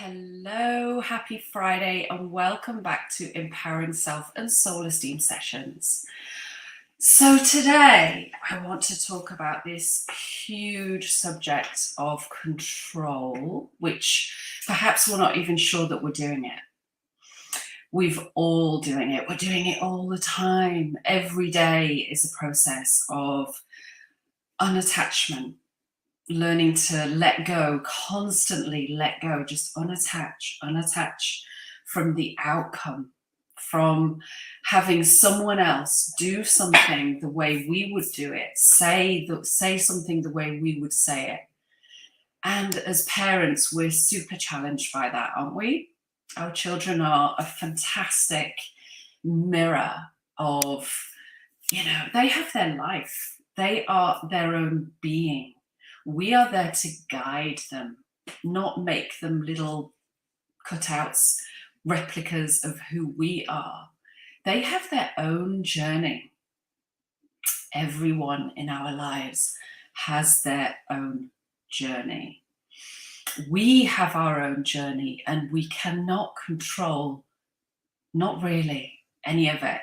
Hello, happy Friday, and welcome back to Empowering Self and Soul Esteem Sessions. So, today I want to talk about this huge subject of control, which perhaps we're not even sure that we're doing it. We've all doing it. We're doing it all the time. Every day is a process of unattachment, learning to let go, constantly let go, just unattach from the outcome, from having someone else do something the way we would do it, say something the way we would say it. And as parents, we're super challenged by that, aren't we? Our children are a fantastic mirror of, they have their life. They are their own being. We are there to guide them, not make them little cutouts, replicas of who we are. They have their own journey. Everyone in our lives has their own journey. We have our own journey, and we cannot control, not really, any of it.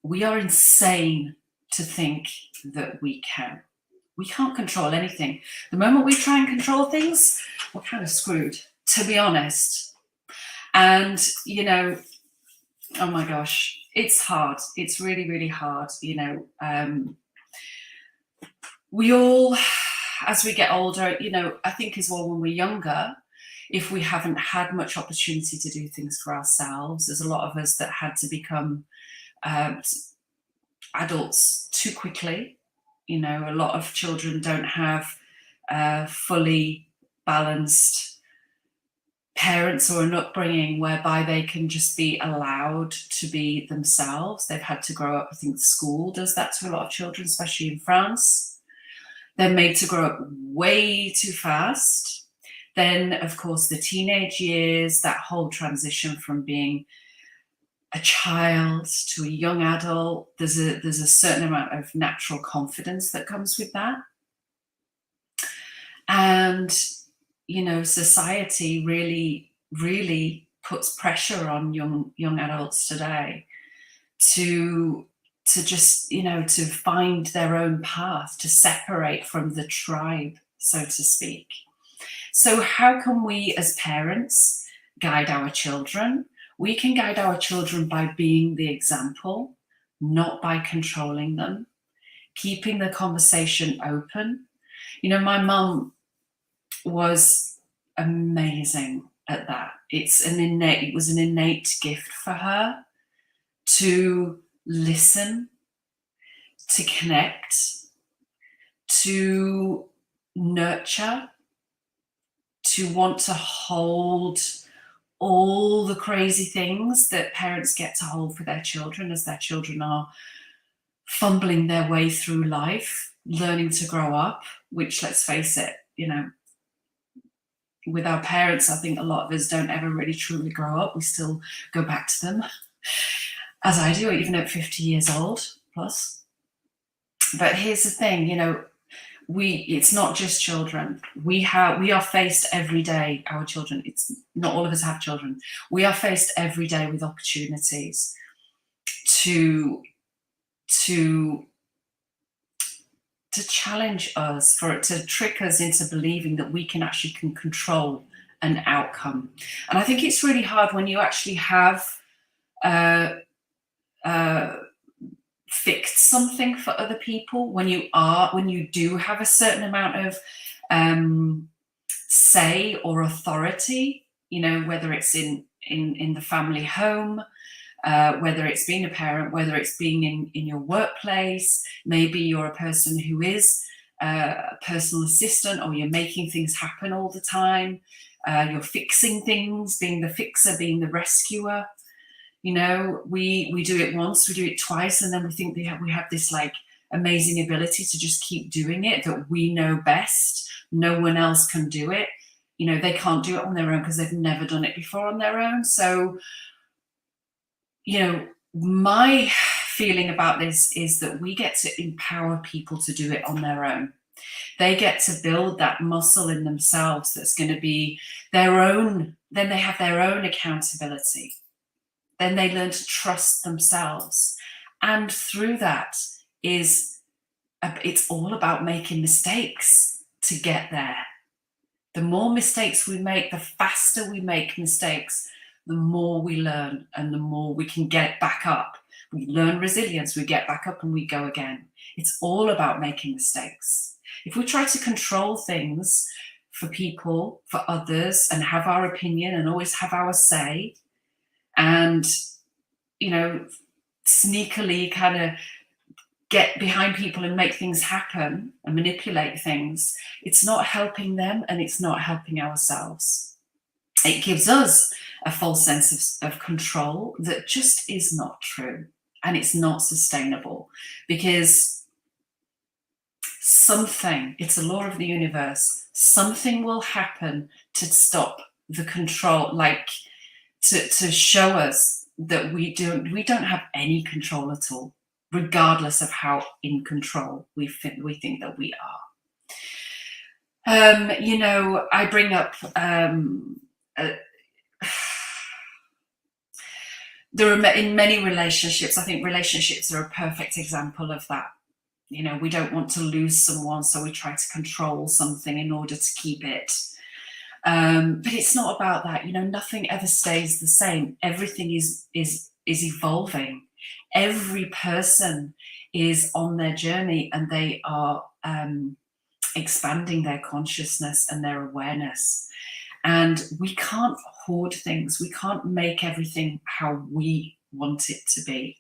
We are insane to think that we can. We can't control anything. The moment we try and control things, we're kind of screwed, to be honest. And, oh my gosh, it's hard. It's really, really hard. We all, as we get older, I think as well when we're younger, if we haven't had much opportunity to do things for ourselves, there's a lot of us that had to become adults too quickly. A lot of children don't have fully balanced parents or an upbringing whereby they can just be allowed to be themselves. They've had to grow up. I think school does that to a lot of children, especially in France. They're made to grow up way too fast. Then, of course, the teenage years, that whole transition from being a child to a young adult, there's a certain amount of natural confidence that comes with that. And, society really, really puts pressure on young adults today to just, to find their own path, to separate from the tribe, so to speak. So how can we as parents guide our children? We can guide our children by being the example, not by controlling them, keeping the conversation open. My mum was amazing at that. It was an innate gift for her to listen, to connect, to nurture, to want to hold all the crazy things that parents get to hold for their children as their children are fumbling their way through life, learning to grow up, which, let's face it, with our parents, I think a lot of us don't ever really truly grow up. We still go back to them, as I do, even at 50 years old plus. But here's the thing, it's not just children. We are faced every day, our children. It's not all of us have children. We are faced every day with opportunities to challenge us, to trick us into believing that we can control an outcome. And I think it's really hard when you actually have fixed something for other people, when you do have a certain amount of say or authority, whether it's in the family home, whether it's being a parent, whether it's being in your workplace. Maybe you're a person who is a personal assistant, or you're making things happen all the time. You're fixing things, being the fixer, being the rescuer. We do it once, we do it twice, and then we think we have this like amazing ability to just keep doing it, that we know best. No one else can do it. They can't do it on their own because they've never done it before on their own. So, my feeling about this is that we get to empower people to do it on their own. They get to build that muscle in themselves that's going to be their own. Then they have their own accountability. Then they learn to trust themselves. And through that it's all about making mistakes to get there. The more mistakes we make, the faster we make mistakes, the more we learn and the more we can get back up. We learn resilience, we get back up and we go again. It's all about making mistakes. If we try to control things for people, for others, and have our opinion and always have our say, and, you know, sneakily kind of get behind people and make things happen and manipulate things, it's not helping them and it's not helping ourselves. It gives us a false sense of control that just is not true, and it's not sustainable, because it's a law of the universe, something will happen to stop the control, like to show us that we don't have any control at all, regardless of how in control we think that we are. You know, I bring up there are in many relationships, I think relationships are a perfect example of that. You know, we don't want to lose someone, so we try to control something in order to keep it. But it's not about that. You know, nothing ever stays the same. Everything is evolving. Every person is on their journey, and they are expanding their consciousness and their awareness. And we can't hoard things. We can't make everything how we want it to be.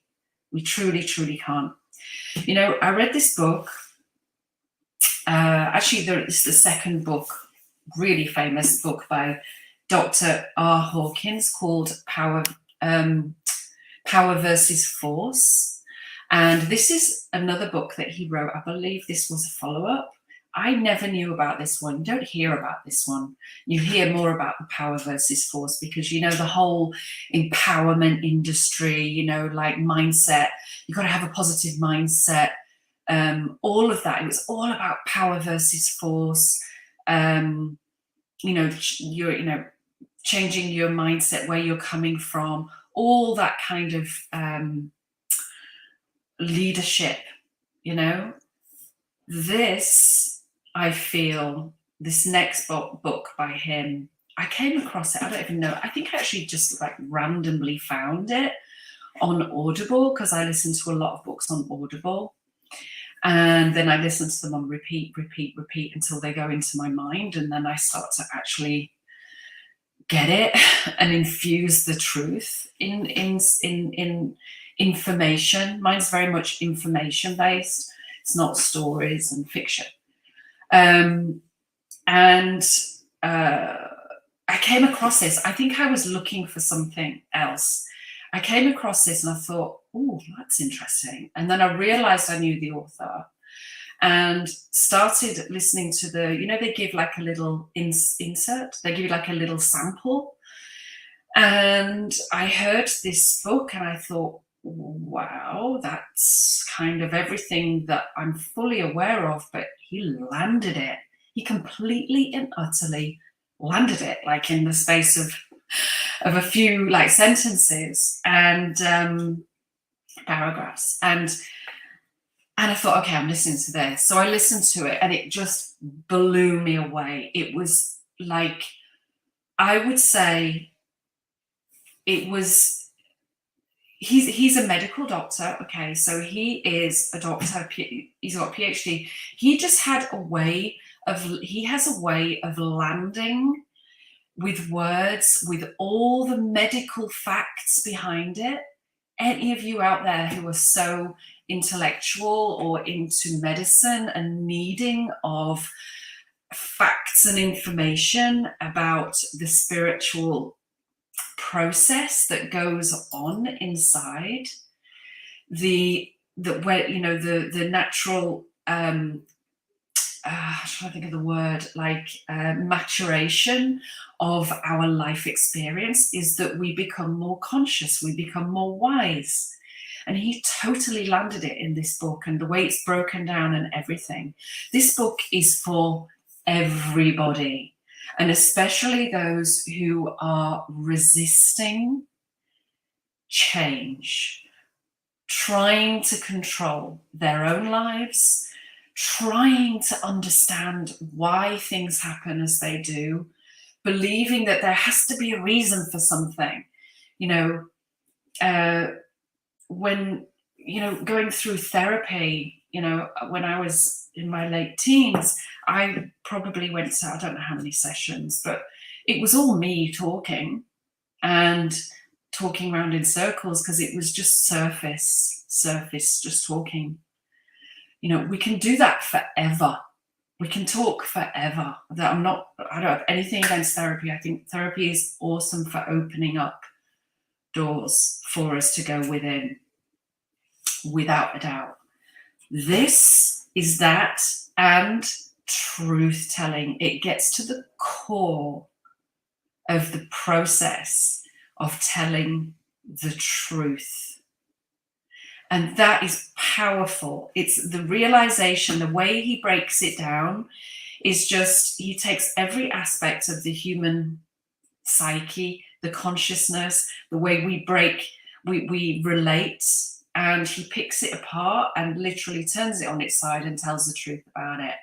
We truly, truly can't. You know, I read this book. Actually, it's the second book, really famous book by Dr. R. Hawkins, called Power versus Force. And this is another book that he wrote. I believe this was a follow-up. I never knew about this one. You don't hear about this one. You hear more about the power versus force, because, you know, the whole empowerment industry, you know, like mindset, you've got to have a positive mindset, all of that. It was all about power versus force. You know, changing your mindset, where you're coming from, all that kind of leadership, you know. This, I feel, this next book by him, I came across it, I don't even know, I think I actually just like randomly found it on Audible, because I listen to a lot of books on Audible, and then I listen to them on repeat until they go into my mind, and then I start to actually get it and infuse the truth in information. Mine's very much information based. It's not stories and fiction. I came across this. I think I was looking for something else. I came across this and I thought, oh, that's interesting. And then I realized I knew the author, and started listening to you know, they give like a little insert. They give you like a little sample. And I heard this book and I thought, wow, that's kind of everything that I'm fully aware of, but he landed it. He completely and utterly landed it, like in the space of a few like sentences and paragraphs. And I thought, okay, I'm listening to this. So I listened to it and it just blew me away. It was like, I would say it was, he's a medical doctor, okay, so he is a doctor, he's got a PhD. He just had he has a way of landing with words, with all the medical facts behind it. Any of you out there who are so intellectual or into medicine and needing of facts and information about the spiritual process that goes on inside, the natural I'm trying to think of the word, like maturation of our life experience, is that we become more conscious, we become more wise. And he totally landed it in this book, and the way it's broken down and everything. This book is for everybody, and especially those who are resisting change, trying to control their own lives, trying to understand why things happen as they do, believing that there has to be a reason for something. When going through therapy, when I was in my late teens, I probably went to, I don't know how many sessions, but it was all me talking and talking around in circles, because it was just surface, just talking. We can do that forever. We can talk forever. I don't have anything against therapy. I think therapy is awesome for opening up doors for us to go within, without a doubt. This is that, and truth telling. It gets to the core of the process of telling the truth. And that is powerful. It's the realization, the way he breaks it down is just, he takes every aspect of the human psyche, the consciousness, the way we relate, and he picks it apart and literally turns it on its side and tells the truth about it.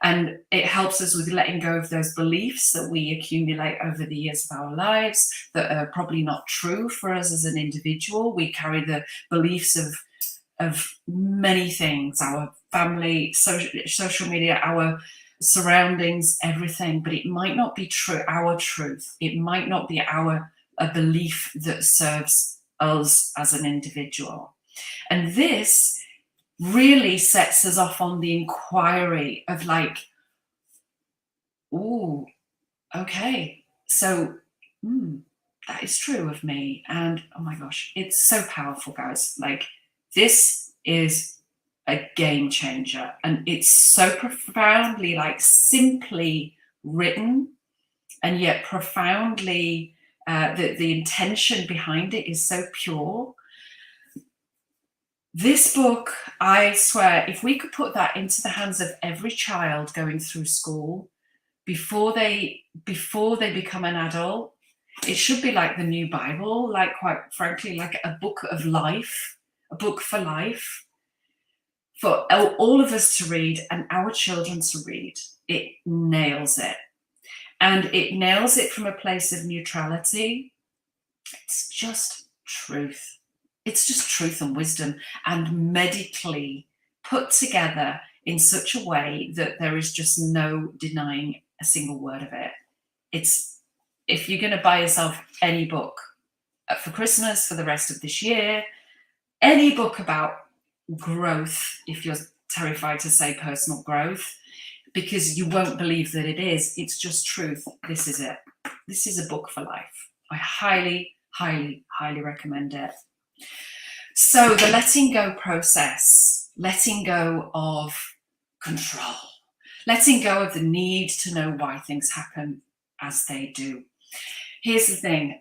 And it helps us with letting go of those beliefs that we accumulate over the years of our lives that are probably not true for us as an individual. We carry the beliefs of many things, our family, social media, our surroundings, everything, but it might not be true, our truth. It might not be a belief that serves us as an individual. And this really sets us off on the inquiry of like, oh, okay, so that is true of me. And oh my gosh, it's so powerful, guys. Like, this is a game changer, and it's so profoundly, like, simply written, and yet profoundly the intention behind it is so pure. This book, I swear, if we could put that into the hands of every child going through school before they become an adult, it should be like the new Bible, like, quite frankly, like a book of life, a book for life, for all of us to read and our children to read. It nails it. And it nails it from a place of neutrality. It's just truth. It's just truth and wisdom, and medically put together in such a way that there is just no denying a single word of it. It's, if you're going to buy yourself any book for Christmas for the rest of this year, any book about growth, if you're terrified to say personal growth, because you won't believe that it is, it's just truth. This is it. This is a book for life. I highly, highly, highly recommend it. So the letting go process, letting go of control, letting go of the need to know why things happen as they do. Here's the thing,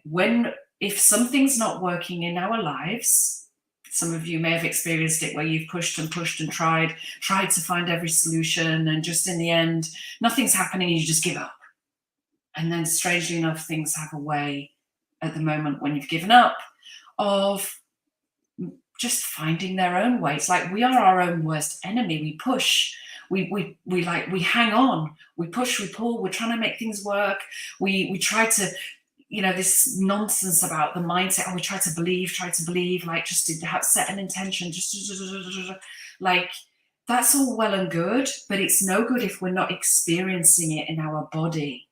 if something's not working in our lives, some of you may have experienced it where you've pushed and pushed and tried to find every solution, and just in the end, nothing's happening and you just give up. And then strangely enough, things have a way at the moment when you've given up of just finding their own way. It's like we are our own worst enemy. We push, we hang on, we push, we pull, we're trying to make things work. We try to, this nonsense about the mindset. Oh, we try to believe, like, just to set an intention, like, that's all well and good, but it's no good if we're not experiencing it in our body.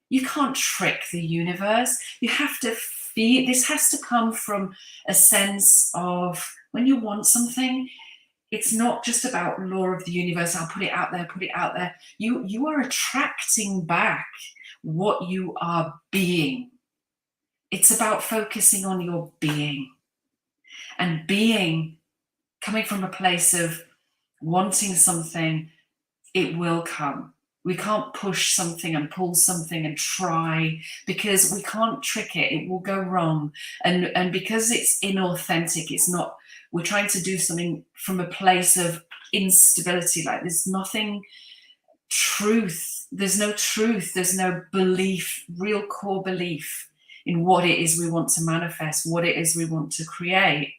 You can't trick the universe. You have to feel. This has to come from a sense of, when you want something, it's not just about law of the universe. I'll put it out there. You are attracting back what you are being. It's about focusing on your being, and being, coming from a place of wanting something, it will come. We can't push something and pull something and try, because we can't trick it. It will go wrong. And because it's inauthentic, it's not we're trying to do something from a place of instability. Like there's nothing truth, there's no truth, there's no belief, real core belief in what it is we want to manifest, what it is we want to create.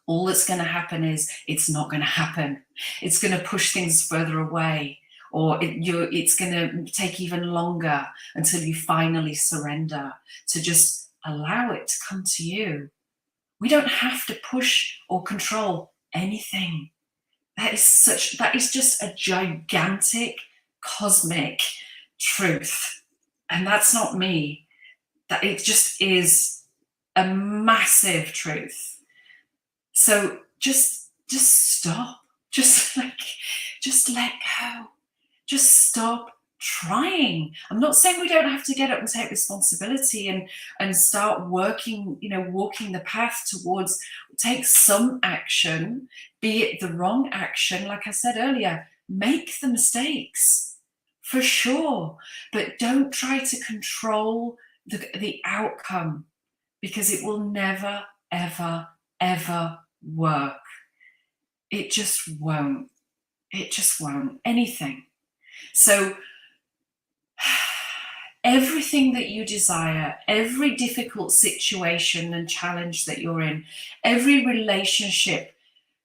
All that's going to happen is it's not going to happen. It's going to push things further away, or it's going to take even longer until you finally surrender to just allow it to come to you. We don't have to push or control anything. That is just a gigantic cosmic truth. And that's not me. That it just is a massive truth. So just stop. Just let go. Just stop trying. I'm not saying we don't have to get up and take responsibility and start working, walking the path towards, take some action, be it the wrong action. Like I said earlier, make the mistakes for sure, but don't try to control the outcome, because it will never, ever, ever work. It just won't. It just won't. Anything. So everything that you desire, every difficult situation and challenge that you're in, every relationship,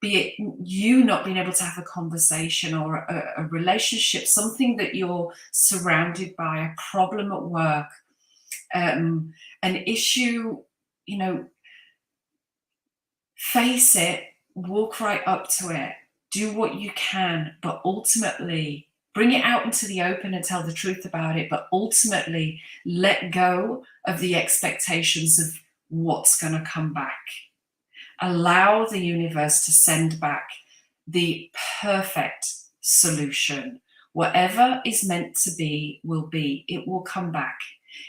be it you not being able to have a conversation, or a relationship, something that you're surrounded by, a problem at work, an issue, face it, walk right up to it, do what you can, but ultimately bring it out into the open and tell the truth about it, but ultimately let go of the expectations of what's going to come back. Allow the universe to send back the perfect solution. Whatever is meant to be will be. It will come back.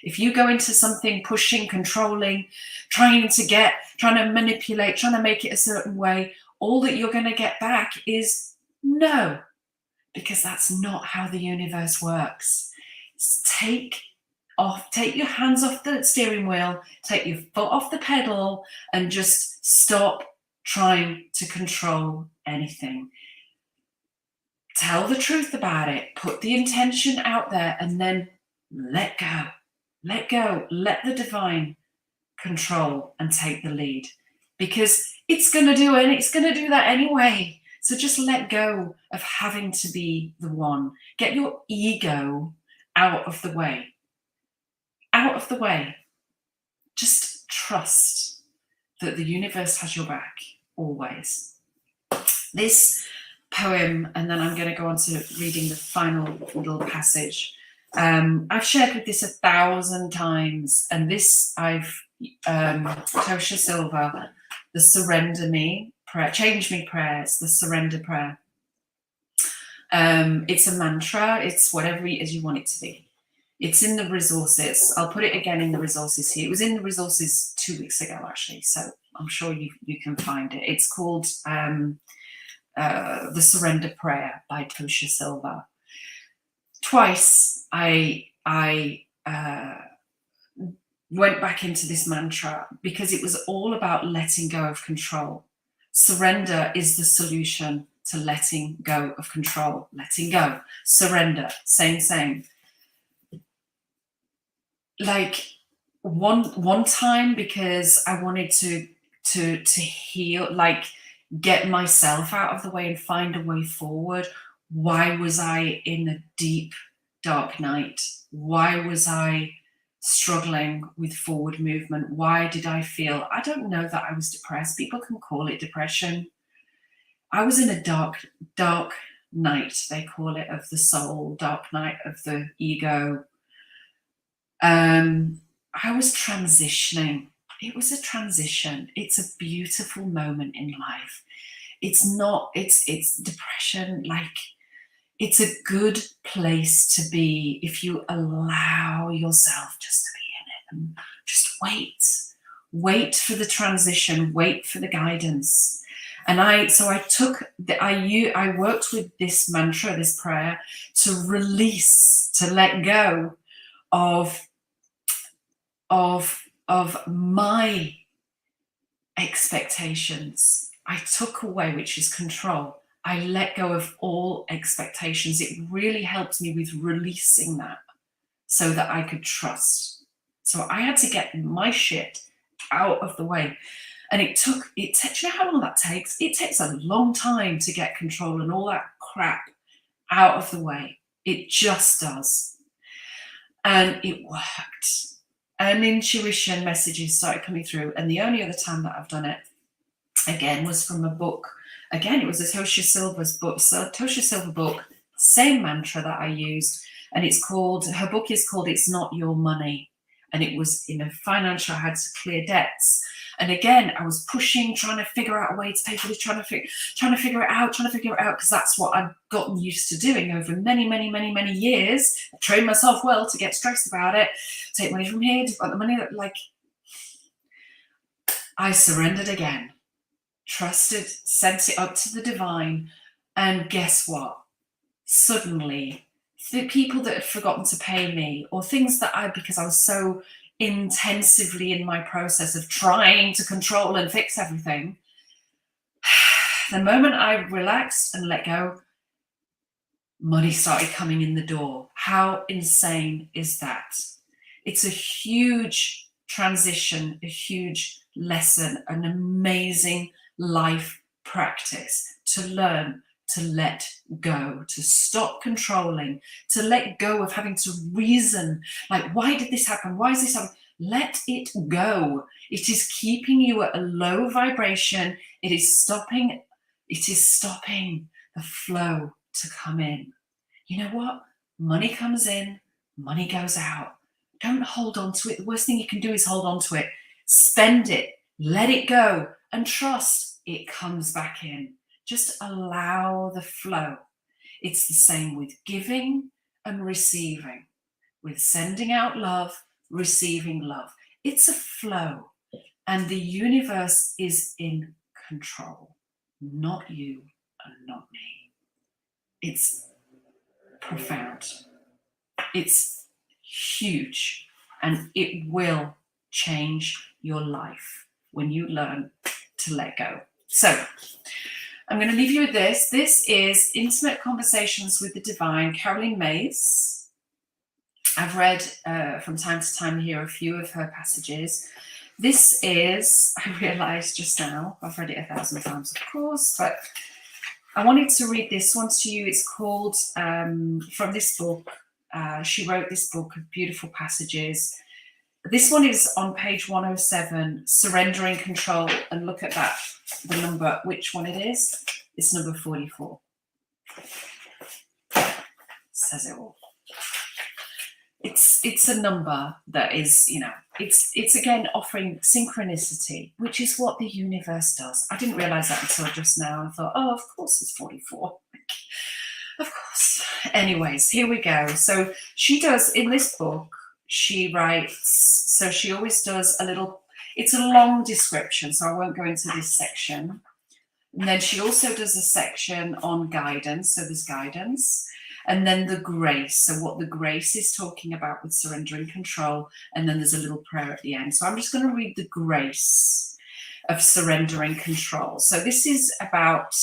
If you go into something pushing, controlling, trying to manipulate, trying to make it a certain way, all that you're going to get back is no, because that's not how the universe works. Take your hands off the steering wheel, take your foot off the pedal, and just stop trying to control anything. Tell the truth about it, put the intention out there, and then let go. Let go, let the divine control and take the lead, because it's going to do it, it's going to do that anyway. So just let go of having to be the one. Get your ego out of the way. Out of the way. Just trust that the universe has your back always. This poem, and then I'm going to go on to reading the final little passage. I've shared with this 1,000 times, and this Tosha Silver, the Surrender Me prayer, Change Me prayer, it's the surrender prayer. It's a mantra, it's whatever it is you want it to be. It's in the resources. I'll put it again in the resources here. It was in the resources 2 weeks ago, actually, so I'm sure you can find it. It's called The Surrender Prayer by Tosha Silver. Twice I went back into this mantra because it was all about letting go of control. Surrender is the solution to letting go of control. Letting go, surrender, same. Like one time, because I wanted to heal, like get myself out of the way and find a way forward. Why was I in a deep, dark night? Why was I struggling with forward movement? Why did I feel, I don't know that I was depressed. People can call it depression. I was in a dark night, they call it, of the soul, dark night of the ego. I was transitioning. It was a transition. It's a beautiful moment in life. It's depression, like, it's a good place to be if you allow yourself just to be in it, and just wait for the transition, wait for the guidance. And I worked with this mantra, this prayer, to release, to let go of my expectations. I took away, which is control. I let go of all expectations. It really helped me with releasing that so that I could trust. So I had to get my shit out of the way. And you know how long that takes? It takes a long time to get control and all that crap out of the way. It just does. And it worked. And intuition messages started coming through. And the only other time that I've done it, again, was from a book. Again, it was a Tosha Silver book, same mantra that I used. And her book is called It's Not Your Money. And it was in a financial, I had to clear debts. And again, I was pushing, trying to figure out a way to pay for this, trying to figure it out, because that's what I've gotten used to doing over many years. I trained myself well to get stressed about it, take money from here, the money that, I surrendered again, trusted, sent it up to the divine, and guess what? Suddenly, the people that had forgotten to pay me, or things that because I was so intensively in my process of trying to control and fix everything, the moment I relaxed and let go, money started coming in the door. How insane is that? It's a huge transition, a huge lesson, an amazing life practice to learn to let go, to stop controlling, to let go of having to reason, why did this happen? Why is this happening? Let it go. It is keeping you at a low vibration. It is stopping the flow to come in. You know what? Money comes in, money goes out. Don't hold on to it. The worst thing you can do is hold on to it. Spend it, let it go, and trust it comes back in. Just allow the flow. It's the same with giving and receiving, with sending out love, receiving love. It's a flow, and the universe is in control, not you and not me. It's profound. It's huge, and it will change your life when you learn to let go. So I'm going to leave you with this. This is Intimate Conversations with the Divine, Caroline Myss. I've read from time to time here a few of her passages. This is, I realised just now, I've read it 1,000 times, of course, but I wanted to read this one to you. It's called, from this book, she wrote this book of beautiful passages. This one is on page 107, Surrendering Control, and look at that, the number, which one it is. It's number 44. Says it all. It's a number that is, it's again offering synchronicity, which is what the universe does. I didn't realize that until just now. I thought, oh, of course it's 44. Of course. Anyways, here we go. So she does, in this book, she writes, so she always does it's a long description, so I won't go into this section. And then she also does a section on guidance, so there's guidance. And then the grace, so what the grace is talking about with surrendering control. And then there's a little prayer at the end. So I'm just going to read the grace of surrendering control. So this is about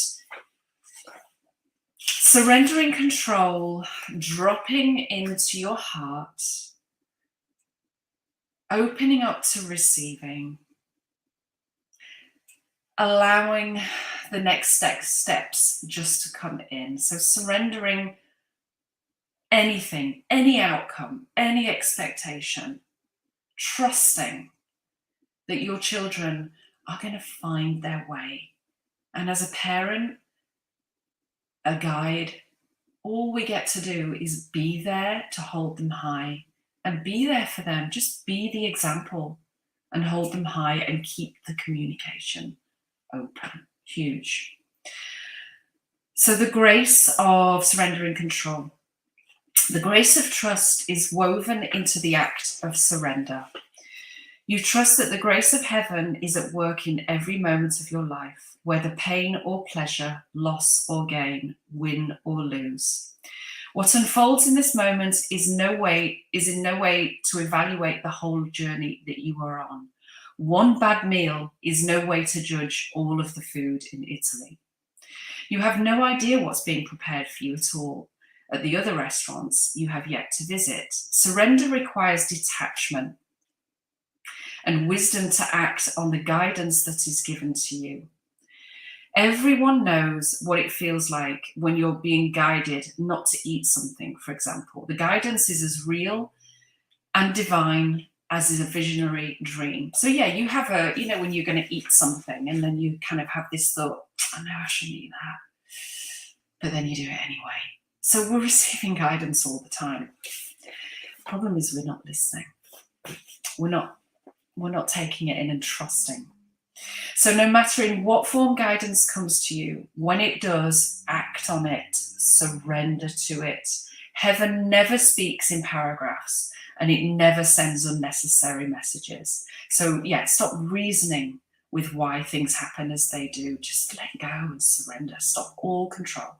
surrendering control, dropping into your heart, opening up to receiving, allowing the next steps just to come in. So surrendering anything, any outcome, any expectation, trusting that your children are going to find their way. And as a parent, a guide, all we get to do is be there to hold them high and be there for them. Just be the example and hold them high and keep the communication open. Huge. So the grace of surrendering control. The grace of trust is woven into the act of surrender. You trust that the grace of heaven is at work in every moment of your life, whether pain or pleasure, loss or gain, win or lose. What unfolds in this moment is in no way to evaluate the whole journey that you are on. One bad meal is no way to judge all of the food in Italy. You have no idea what's being prepared for you at all at the other restaurants you have yet to visit. Surrender requires detachment and wisdom to act on the guidance that is given to you. Everyone knows what it feels like when you're being guided not to eat something, for example. The guidance is as real and divine as is a visionary dream. So yeah, you have when you're going to eat something and then you kind of have this thought, I know I shouldn't eat that, but then you do it anyway. So we're receiving guidance all the time. Problem is we're not listening. We're not taking it in and trusting. So no matter in what form guidance comes to you, when it does, act on it, surrender to it. Heaven never speaks in paragraphs and it never sends unnecessary messages. So yeah, stop reasoning with why things happen as they do. Just let go and surrender. Stop all control.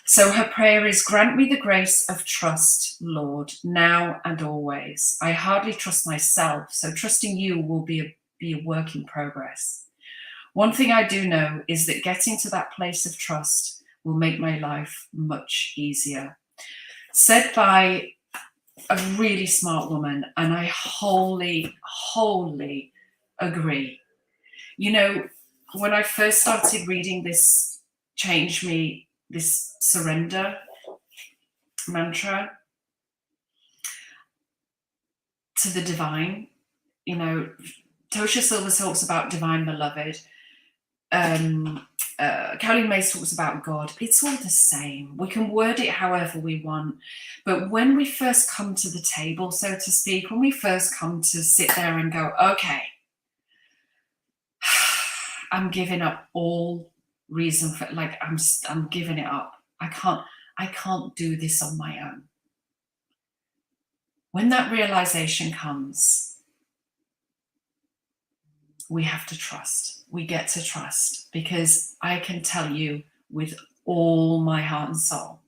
So her prayer is, grant me the grace of trust, Lord, now and always. I hardly trust myself, so trusting you will be a work in progress. One thing I do know is that getting to that place of trust will make my life much easier. Said by a really smart woman, and I wholly agree. You know, when I first started reading this Change Me, this surrender mantra to the divine, Tosha Silver talks about divine beloved. Caroline Myss talks about God. It's all the same. We can word it however we want. But when we first come to the table, so to speak, when we first come to sit there and go, okay, I'm giving up all reason for, I'm giving it up. I can't do this on my own. When that realization comes, we have to trust. We get to trust, because I can tell you with all my heart and soul,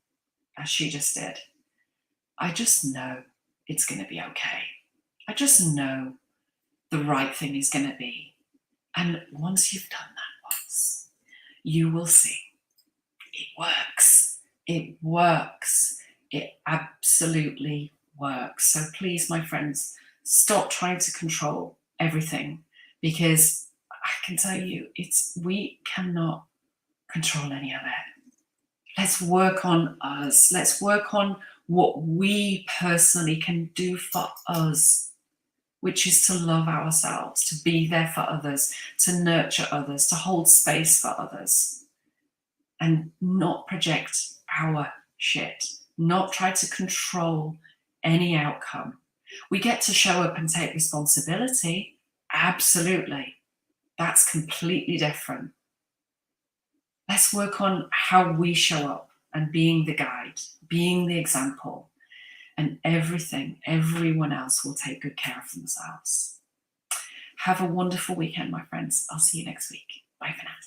as she just did, I just know it's going to be okay. I just know the right thing is going to be. And once you've done that once, you will see it works. It works. It absolutely works. So please, my friends, stop trying to control everything, because I can tell you, we cannot control any of it. Let's work on us. Let's work on what we personally can do for us, which is to love ourselves, to be there for others, to nurture others, to hold space for others, and not project our shit, not try to control any outcome. We get to show up and take responsibility. Absolutely. That's completely different. Let's work on how we show up and being the guide, being the example, and everyone else will take good care of themselves. Have a wonderful weekend, my friends. I'll see you next week. Bye for now.